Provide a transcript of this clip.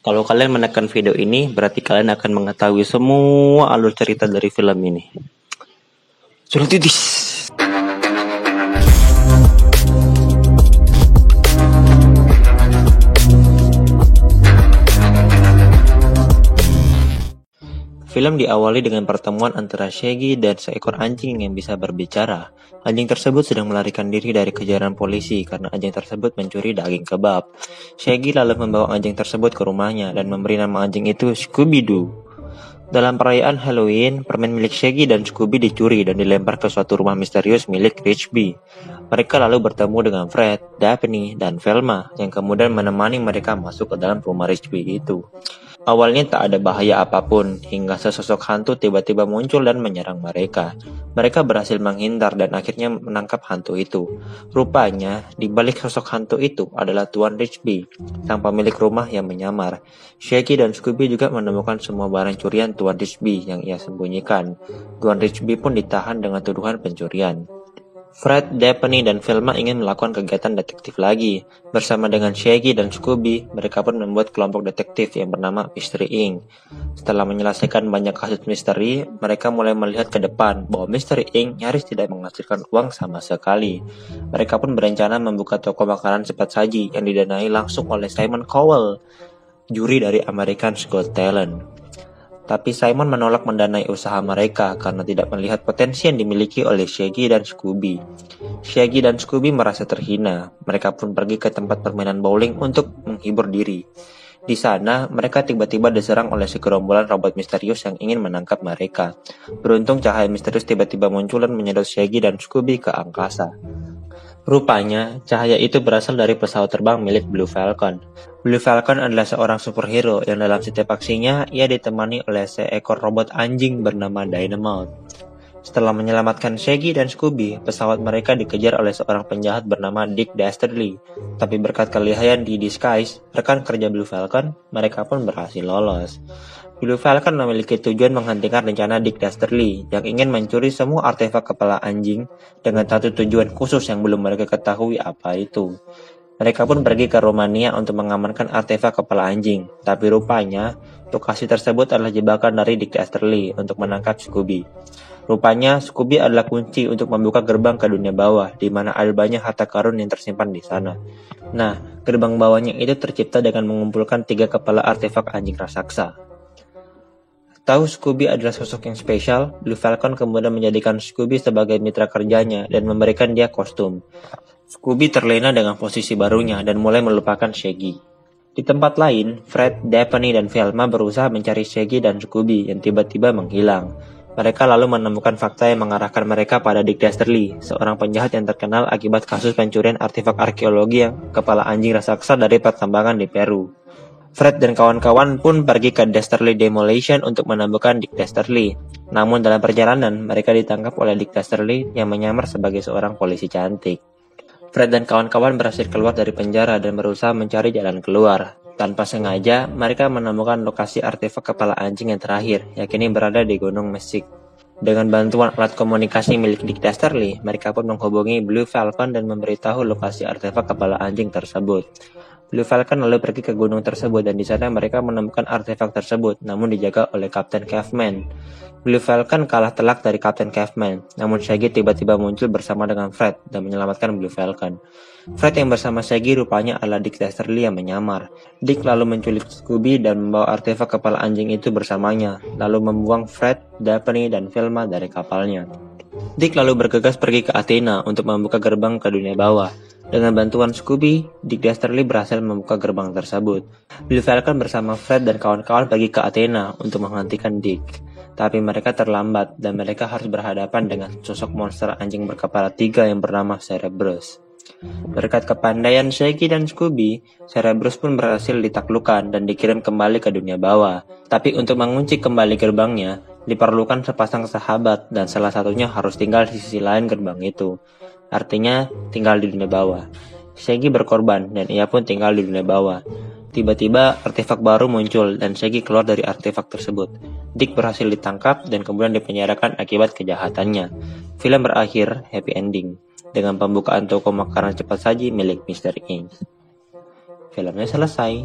Kalau kalian menekan video ini, berarti kalian akan mengetahui semua alur cerita dari film ini. Sudah titis. Film diawali dengan pertemuan antara Shaggy dan seekor anjing yang bisa berbicara. Anjing tersebut sedang melarikan diri dari kejaran polisi karena anjing tersebut mencuri daging kebab. Shaggy lalu membawa anjing tersebut ke rumahnya dan memberi nama anjing itu Scooby-Doo. Dalam perayaan Halloween, permen milik Shaggy dan Scooby dicuri dan dilempar ke suatu rumah misterius milik Richby. Mereka lalu bertemu dengan Fred, Daphne, dan Velma yang kemudian menemani mereka masuk ke dalam rumah Richby itu. Awalnya tak ada bahaya apapun, hingga sesosok hantu tiba-tiba muncul dan menyerang mereka. Mereka berhasil menghindar dan akhirnya menangkap hantu itu. Rupanya, di balik sosok hantu itu adalah Tuan Richby, sang pemilik rumah yang menyamar. Shaggy dan Scooby juga menemukan semua barang curian Tuan Richby yang ia sembunyikan. Tuan Richby pun ditahan dengan tuduhan pencurian. Fred, Daphne, dan Velma ingin melakukan kegiatan detektif lagi. Bersama dengan Shaggy dan Scooby, mereka pun membuat kelompok detektif yang bernama Mystery Inc. Setelah menyelesaikan banyak kasus misteri, mereka mulai melihat ke depan bahwa Mystery Inc. nyaris tidak menghasilkan uang sama sekali. Mereka pun berencana membuka toko makanan cepat saji yang didanai langsung oleh Simon Cowell, juri dari American's Got Talent. Tapi Simon menolak mendanai usaha mereka karena tidak melihat potensi yang dimiliki oleh Shaggy dan Scooby. Shaggy dan Scooby merasa terhina. Mereka pun pergi ke tempat permainan bowling untuk menghibur diri. Di sana, mereka tiba-tiba diserang oleh segerombolan robot misterius yang ingin menangkap mereka. Beruntung cahaya misterius tiba-tiba muncul dan menyedot Shaggy dan Scooby ke angkasa. Rupanya, cahaya itu berasal dari pesawat terbang milik Blue Falcon. Blue Falcon adalah seorang superhero yang dalam setiap aksinya ia ditemani oleh seekor robot anjing bernama Dynamite. Setelah menyelamatkan Shaggy dan Scooby, pesawat mereka dikejar oleh seorang penjahat bernama Dick Dastardly. Tapi berkat kelihayan di disguise, rekan kerja Blue Falcon, mereka pun berhasil lolos. Blue Falcon memiliki tujuan menghentikan rencana Dick Dastardly yang ingin mencuri semua artefak kepala anjing dengan satu tujuan khusus yang belum mereka ketahui apa itu. Mereka pun pergi ke Romania untuk mengamankan artefak kepala anjing, tapi rupanya lokasi tersebut adalah jebakan dari Dick Dastardly untuk menangkap Scooby. Rupanya Scooby adalah kunci untuk membuka gerbang ke dunia bawah, di mana ada banyak harta karun yang tersimpan di sana. Nah, gerbang bawahnya itu tercipta dengan mengumpulkan 3 kepala artefak anjing raksasa. Tahu Scooby adalah sosok yang spesial, Blue Falcon kemudian menjadikan Scooby sebagai mitra kerjanya dan memberikan dia kostum. Scooby terlena dengan posisi barunya dan mulai melupakan Shaggy. Di tempat lain, Fred, Daphne, dan Velma berusaha mencari Shaggy dan Scooby yang tiba-tiba menghilang. Mereka lalu menemukan fakta yang mengarahkan mereka pada Dick Dastardly, seorang penjahat yang terkenal akibat kasus pencurian artefak arkeologi yang kepala anjing raksasa dari pertambangan di Peru. Fred dan kawan-kawan pun pergi ke Dastardly Demolition untuk menemukan Dick Dastardly. Namun dalam perjalanan, mereka ditangkap oleh Dick Dastardly yang menyamar sebagai seorang polisi cantik. Fred dan kawan-kawan berhasil keluar dari penjara dan berusaha mencari jalan keluar. Tanpa sengaja, mereka menemukan lokasi artefak kepala anjing yang terakhir, yang kini berada di Gunung Mesik. Dengan bantuan alat komunikasi milik Dick Dastardly, mereka pun menghubungi Blue Falcon dan memberitahu lokasi artefak kepala anjing tersebut. Blue Falcon lalu pergi ke gunung tersebut dan di sana mereka menemukan artefak tersebut, namun dijaga oleh Kapten Caveman. Blue Falcon kalah telak dari Kapten Caveman, namun Shaggy tiba-tiba muncul bersama dengan Fred dan menyelamatkan Blue Falcon. Fred yang bersama Shaggy rupanya adalah Dick Dastardly yang menyamar. Dick lalu menculik Scooby dan membawa artefak kepala anjing itu bersamanya, lalu membuang Fred, Daphne, dan Velma dari kapalnya. Dick lalu bergegas pergi ke Athena untuk membuka gerbang ke dunia bawah. Dengan bantuan Scooby, Dick Dastardly berhasil membuka gerbang tersebut. Blue Falcon bersama Fred dan kawan-kawan pergi ke Athena untuk menghentikan Dick. Tapi mereka terlambat dan mereka harus berhadapan dengan sosok monster anjing berkepala 3 yang bernama Cerebrus. Berkat kepandaian Shaggy dan Scooby, Cerebrus pun berhasil ditaklukkan dan dikirim kembali ke dunia bawah. Tapi untuk mengunci kembali gerbangnya, diperlukan sepasang sahabat dan salah satunya harus tinggal di sisi lain gerbang itu. Artinya tinggal di dunia bawah. Shaggy berkorban dan ia pun tinggal di dunia bawah. Tiba-tiba artefak baru muncul dan Shaggy keluar dari artefak tersebut. Dick berhasil ditangkap dan kemudian dipenjarakan akibat kejahatannya. Film berakhir happy ending dengan pembukaan toko makanan cepat saji milik Mystery Inc. Filmnya selesai.